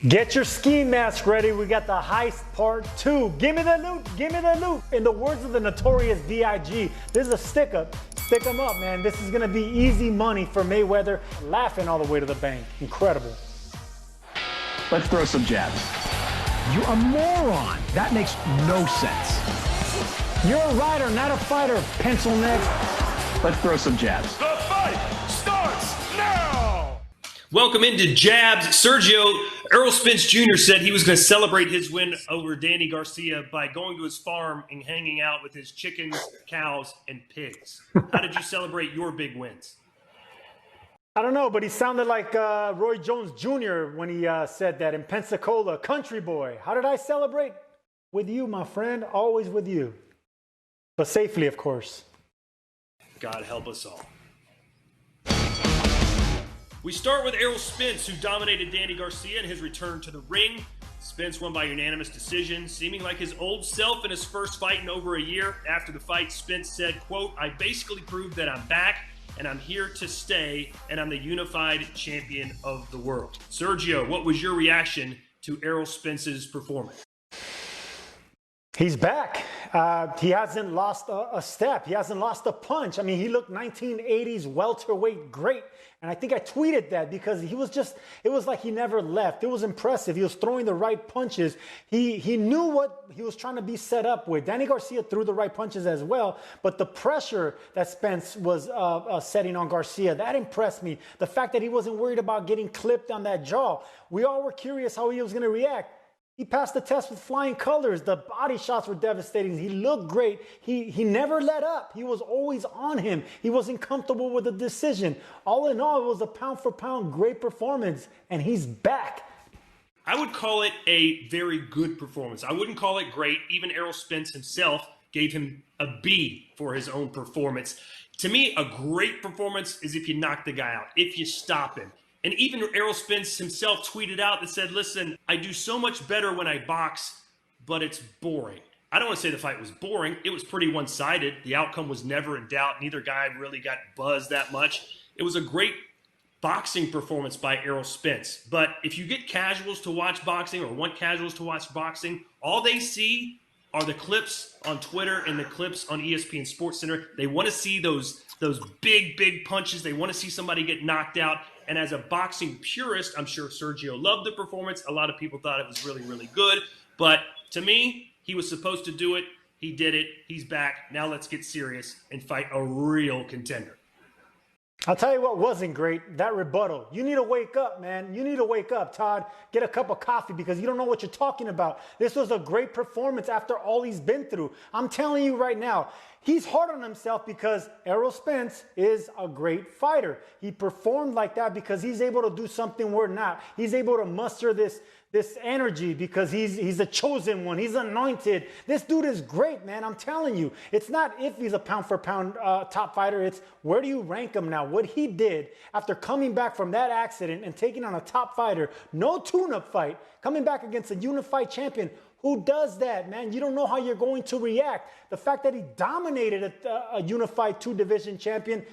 Get your ski mask ready. We got the heist part 2. Give me the loot. Give me the loot. In the words of the notorious B.I.G., this is a stick up. Stick 'em up, man. This is going to be easy money for Mayweather. Laughing all the way to the bank. Incredible. Let's throw some jabs. You're a moron. That makes no sense. You're a rider, not a fighter, pencil neck. Let's throw some jabs. The fight starts now! Welcome into Jabs. Errol Spence Jr. said he was going to celebrate his win over Danny Garcia by going to his farm and hanging out with his chickens, cows, and pigs. How did you celebrate your big wins? I don't know, but he sounded like Roy Jones Jr. when he said that in Pensacola. Country boy. How did I celebrate? With you, my friend. Always with you. But safely, of course. God help us all. We start with Errol Spence, who dominated Danny Garcia in his return to the ring. Spence won by unanimous decision, seeming like his old self in his first fight in over a year. After the fight, Spence said, quote, "I basically proved that I'm back and I'm here to stay and I'm the unified champion of the world." Sergio, what was your reaction to Errol Spence's performance? He's back. He hasn't lost a step. He hasn't lost a punch. I mean, he looked 1980s welterweight great. And I think I tweeted that because he was just, it was like he never left. It was impressive. He was throwing the right punches. He knew what he was trying to be set up with. Danny Garcia threw the right punches as well. But the pressure that Spence was setting on Garcia, that impressed me. The fact that he wasn't worried about getting clipped on that jaw. We all were curious how he was going to react. He passed the test with flying colors. The body shots were devastating. He looked great. He never let up. He was always on him. He wasn't comfortable with the decision. All in all, it was a pound-for-pound great performance, and he's back. I would call it a very good performance. I wouldn't call it great. Even Errol Spence himself gave him a B for his own performance. To me, a great performance is if you knock the guy out, if you stop him. And even Errol Spence himself tweeted out that said, listen, I do so much better when I box, but it's boring. I don't want to say the fight was boring. It was pretty one-sided. The outcome was never in doubt. Neither guy really got buzzed that much. It was a great boxing performance by Errol Spence. But if you get casuals to watch boxing or want casuals to watch boxing, all they see are the clips on Twitter and the clips on ESPN SportsCenter. They want to see those big punches. They want to see somebody get knocked out. And as a boxing purist, I'm sure Sergio loved the performance. A lot of people thought it was really, really good. But to me, he was supposed to do it. He did it. He's back. Now let's get serious and fight a real contender. I'll tell you what wasn't great, that rebuttal. You need to wake up, man. You need to wake up, Todd. Get a cup of coffee because you don't know what you're talking about. This was a great performance after all he's been through. I'm telling you right now, he's hard on himself because Errol Spence is a great fighter. He performed like that because he's able to do something we're not. He's able to muster this energy because he's a chosen one. He's anointed. This dude is great, man. I'm telling you. It's not if he's a pound-for-pound top fighter. It's where do you rank him now? What he did after coming back from that accident and taking on a top fighter, no tune-up fight, coming back against a unified champion. Who does that, man? You don't know how you're going to react. The fact that he dominated a unified two-division champion,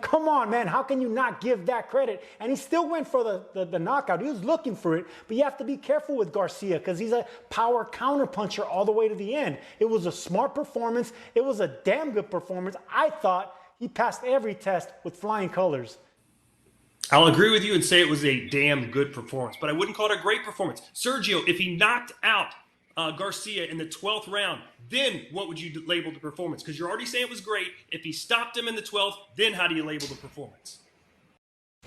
come on, man. How can you not give that credit? And he still went for the knockout. He was looking for it. But you have to be careful with Garcia because he's a power counterpuncher all the way to the end. It was a smart performance. It was a damn good performance. I thought he passed every test with flying colors. I'll agree with you and say it was a damn good performance, but I wouldn't call it a great performance. Sergio, if he knocked out Garcia in the 12th round, then what would you label the performance? Because you're already saying it was great. If he stopped him in the 12th, then how do you label the performance?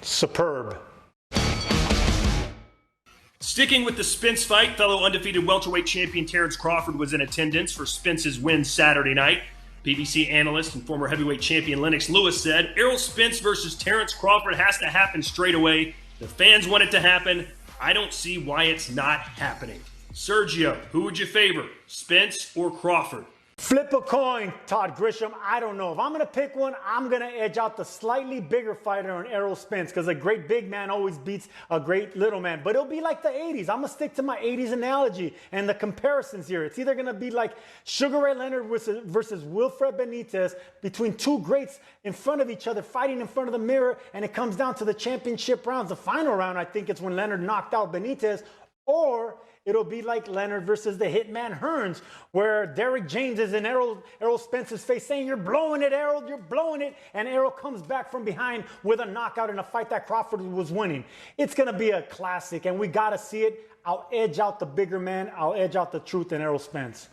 Superb. Sticking with the Spence fight, fellow undefeated welterweight champion Terrence Crawford was in attendance for Spence's win Saturday night. BBC analyst and former heavyweight champion Lennox Lewis said, Errol Spence versus Terrence Crawford has to happen straight away. The fans want it to happen. I don't see why it's not happening. Sergio, who would you favor, Spence or Crawford? Flip a coin, Todd Grisham. I don't know. If I'm going to pick one, I'm going to edge out the slightly bigger fighter on Errol Spence because a great big man always beats a great little man. But it'll be like the 80s. I'm going to stick to my 80s analogy and the comparisons here. It's either going to be like Sugar Ray Leonard versus Wilfred Benitez, between two greats in front of each other, fighting in front of the mirror, and it comes down to the championship rounds. The final round, I think it's when Leonard knocked out Benitez. Or it'll be like Leonard versus the Hitman Hearns, where Derrick James is in Errol Spence's face saying, "You're blowing it, Errol, you're blowing it." And Errol comes back from behind with a knockout in a fight that Crawford was winning. It's going to be a classic, and we got to see it. I'll edge out the bigger man. I'll edge out the truth in Errol Spence.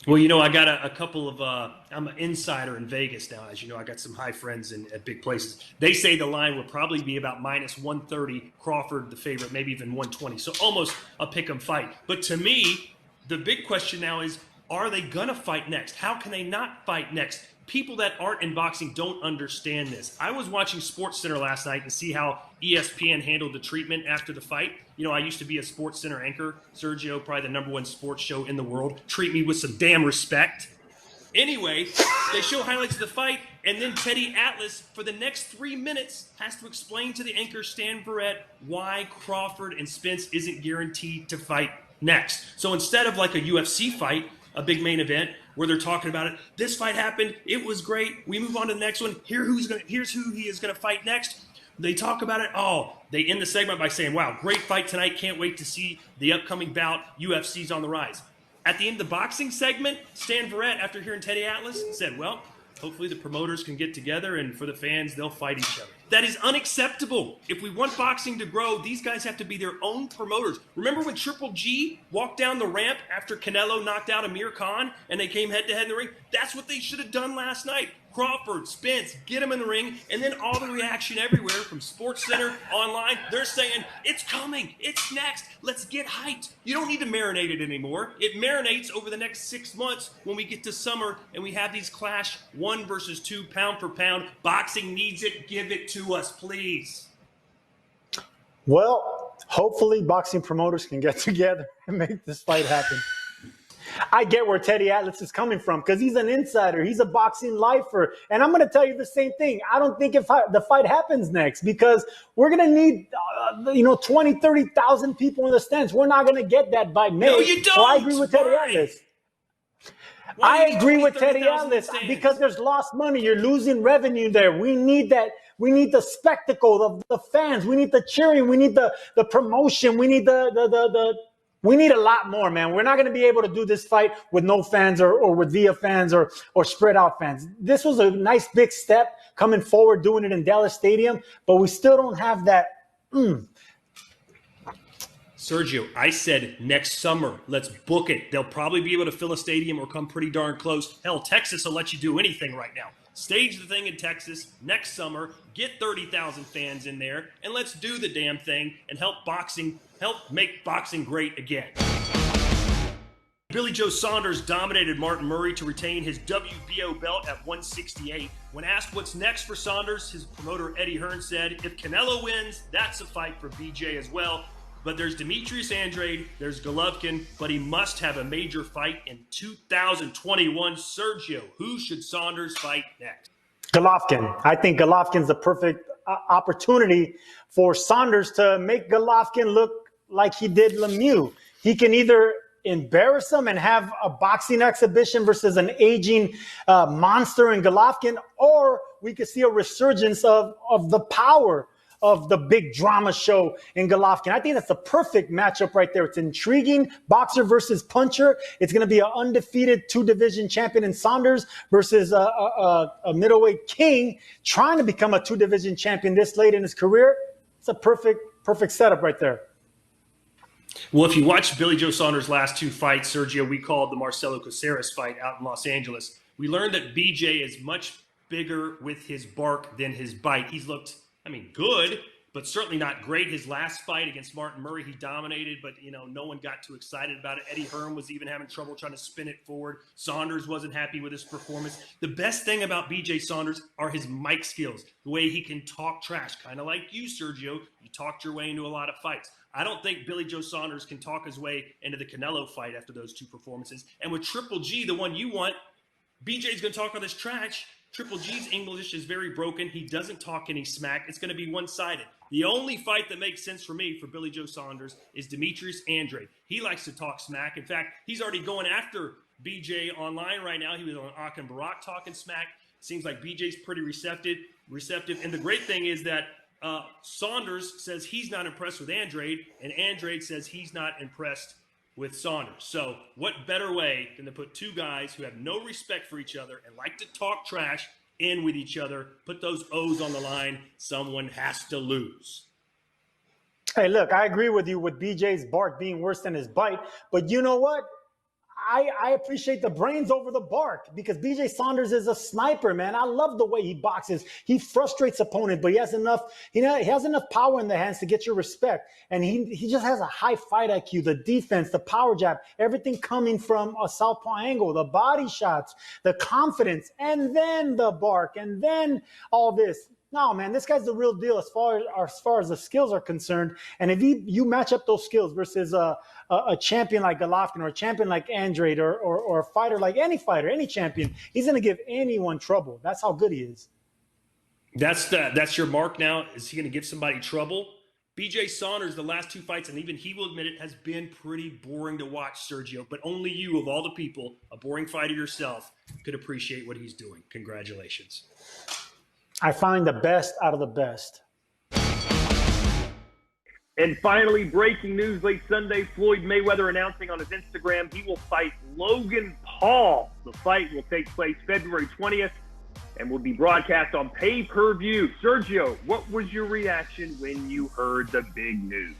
Well, I got a couple of I'm an insider in Vegas now. As you know, I got some high friends at big places. They say the line will probably be about minus 130, Crawford the favorite, maybe even 120. So almost a pick 'em fight. But to me, the big question now is, are they going to fight next? How can they not fight next? People that aren't in boxing don't understand this. I was watching SportsCenter last night to see how ESPN handled the treatment after the fight. I used to be a SportsCenter anchor. Sergio, probably the #1 sports show in the world. Treat me with some damn respect. Anyway, they show highlights of the fight, and then Teddy Atlas, for the next 3 minutes, has to explain to the anchor Stan Verrett why Crawford and Spence isn't guaranteed to fight next. So instead of like a UFC fight, a big main event, where they're talking about it, this fight happened, it was great, we move on to the next one, here's who he is going to fight next. They talk about it. They end the segment by saying, "Wow, great fight tonight. Can't wait to see the upcoming bout. UFC's on the rise." At the end of the boxing segment, Stan Verrett, after hearing Teddy Atlas, said, "Well, hopefully the promoters can get together, and for the fans, they'll fight each other." That is unacceptable. If we want boxing to grow, these guys have to be their own promoters. Remember when Triple G walked down the ramp after Canelo knocked out Amir Khan and they came head-to-head in the ring? That's what they should have done last night. Crawford, Spence, get him in the ring, and then all the reaction everywhere from SportsCenter, online, they're saying, "It's coming, it's next, let's get hyped." You don't need to marinate it anymore. It marinates over the next 6 months when we get to summer and we have these clash 1 versus 2 pound for pound. Boxing needs it. Give it to us, please. Well, hopefully boxing promoters can get together and make this fight happen. I get where Teddy Atlas is coming from because he's an insider. He's a boxing lifer. And I'm going to tell you the same thing. I don't think the fight happens next because we're going to need, 20, 30,000 people in the stands. We're not going to get that by May. No, you don't. So I agree with Teddy Atlas. I agree with Teddy Atlas because there's lost money. You're losing revenue there. We need that. We need the spectacle of the fans. We need the cheering. We need the promotion. We need we need a lot more, man. We're not going to be able to do this fight with no fans or with via fans or spread out fans. This was a nice big step coming forward, doing it in Dallas Stadium, but we still don't have that. Sergio, I said next summer, let's book it. They'll probably be able to fill a stadium or come pretty darn close. Hell, Texas will let you do anything right now. Stage the thing in Texas next summer, get 30,000 fans in there, and let's do the damn thing and help make boxing great again. Billy Joe Saunders dominated Martin Murray to retain his WBO belt at 168. When asked what's next for Saunders, his promoter Eddie Hearn said, "If Canelo wins, that's a fight for BJ as well. But there's Demetrius Andrade, there's Golovkin, but he must have a major fight in 2021. Sergio, who should Saunders fight next?" Golovkin. I think Golovkin's the perfect opportunity for Saunders to make Golovkin look like he did Lemieux. He can either embarrass him and have a boxing exhibition versus an aging monster in Golovkin, or we could see a resurgence of the power of the big drama show in Golovkin. I think that's the perfect matchup right there. It's intriguing, boxer versus puncher. It's going to be an undefeated 2-division champion in Saunders versus a middleweight king trying to become a 2-division champion this late in his career. It's a perfect setup right there. Well, if you watch Billy Joe Saunders' last 2 fights, Sergio, we called the Marcelo Caceres fight out in Los Angeles. We learned that BJ is much bigger with his bark than his bite. He's looked, good, but certainly not great. His last fight against Martin Murray, he dominated, but, no one got too excited about it. Eddie Hearn was even having trouble trying to spin it forward. Saunders wasn't happy with his performance. The best thing about BJ Saunders are his mic skills, the way he can talk trash, kind of like you, Sergio. You talked your way into a lot of fights. I don't think Billy Joe Saunders can talk his way into the Canelo fight after those 2 performances. And with Triple G, the one you want, BJ's going to talk all this trash. Triple G's English is very broken. He doesn't talk any smack. It's going to be one-sided. The only fight that makes sense for me for Billy Joe Saunders is Demetrius Andrade. He likes to talk smack. In fact, he's already going after BJ online right now. He was on Akin Barak talking smack. Seems like BJ's pretty receptive. And the great thing is that Saunders says he's not impressed with Andrade, and Andrade says he's not impressed with Saunders. So what better way than to put two guys who have no respect for each other and like to talk trash in with each other, put those O's on the line. Someone has to lose. Hey, look, I agree with you with BJ's bark being worse than his bite, but you know what? I appreciate the brains over the bark because BJ Saunders is a sniper, man. I love the way he boxes. He frustrates opponents, but he has enough power in the hands to get your respect. And he just has a high fight IQ, the defense, the power jab, everything coming from a southpaw angle, the body shots, the confidence, and then the bark, and then all this. No, man, this guy's the real deal as far as the skills are concerned. And if you match up those skills versus a champion like Golovkin or a champion like Andrade or a fighter like any champion, he's going to give anyone trouble. That's how good he is. That's your mark now. Is he going to give somebody trouble? BJ Saunders, the last two fights, and even he will admit it, has been pretty boring to watch, Sergio. But only you, of all the people, a boring fighter yourself, could appreciate what he's doing. Congratulations. I find the best out of the best. And finally, breaking news late Sunday, Floyd Mayweather announcing on his Instagram he will fight Logan Paul. The fight will take place February 20th and will be broadcast on pay-per-view. Sergio, what was your reaction when you heard the big news?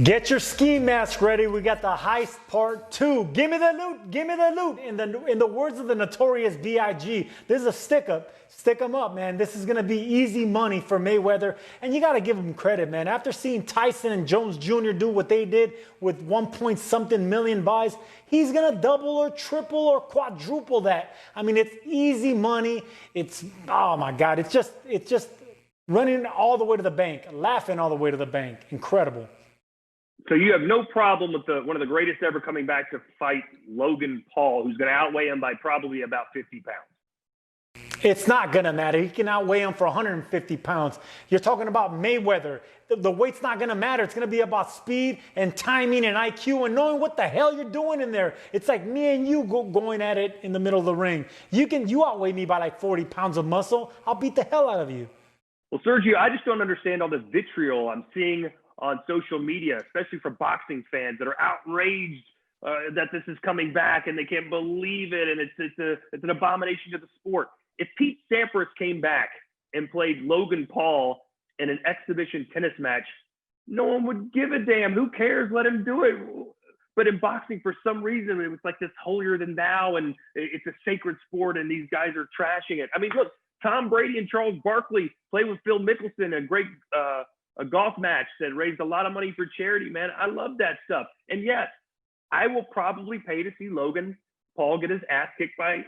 Get your ski mask ready. We got the heist part 2. Give me the loot. Give me the loot. In the words of the notorious B.I.G., this is a stick-up. Stick them up, man. This is going to be easy money for Mayweather. And you got to give him credit, man. After seeing Tyson and Jones Jr. do what they did with 1-point-something million buys, he's going to double or triple or quadruple that. I mean, it's easy money. It's, oh, my God. It's just running all the way to the bank, laughing all the way to the bank. Incredible. So you have no problem with one of the greatest ever coming back to fight Logan Paul, who's going to outweigh him by probably about 50 pounds. It's not going to matter. He can outweigh him for 150 pounds. You're talking about Mayweather. The weight's not going to matter. It's going to be about speed and timing and IQ and knowing what the hell you're doing in there. It's like me and you going at it in the middle of the ring. You outweigh me by like 40 pounds of muscle. I'll beat the hell out of you. Well, Sergio, I just don't understand all this vitriol I'm seeing on social media, especially for boxing fans that are outraged that this is coming back and they can't believe it, and it's an abomination to the sport. If Pete Sampras came back and played Logan Paul in an exhibition tennis match, no one would give a damn. Who cares? Let him do it. But in boxing, for some reason, it was like this holier than thou, and it's a sacred sport, and these guys are trashing it. I mean, look, Tom Brady and Charles Barkley played with Phil Mickelson, a great a golf match that raised a lot of money for charity, man. I love that stuff. And yes, I will probably pay to see Logan Paul get his ass kicked by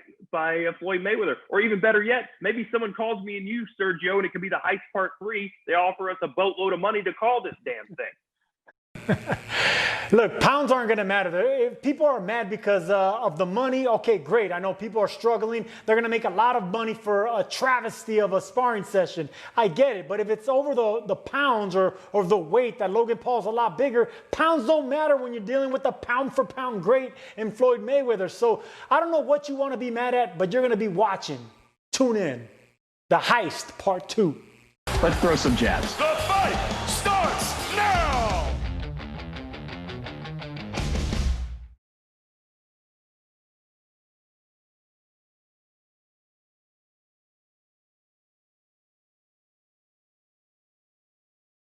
Floyd Mayweather. Or even better yet, maybe someone calls me and you, Sergio, and it could be the Heist Part 3. They offer us a boatload of money to call this damn thing. Look, pounds aren't going to matter. If people are mad because of the money, okay, great. I know people are struggling. They're going to make a lot of money for a travesty of a sparring session. I get it. But if it's over the pounds or the weight that Logan Paul's a lot bigger, pounds don't matter when you're dealing with a pound-for-pound great in Floyd Mayweather. So I don't know what you want to be mad at, but you're going to be watching. Tune in. The Heist Part 2. Let's throw some jabs. The fight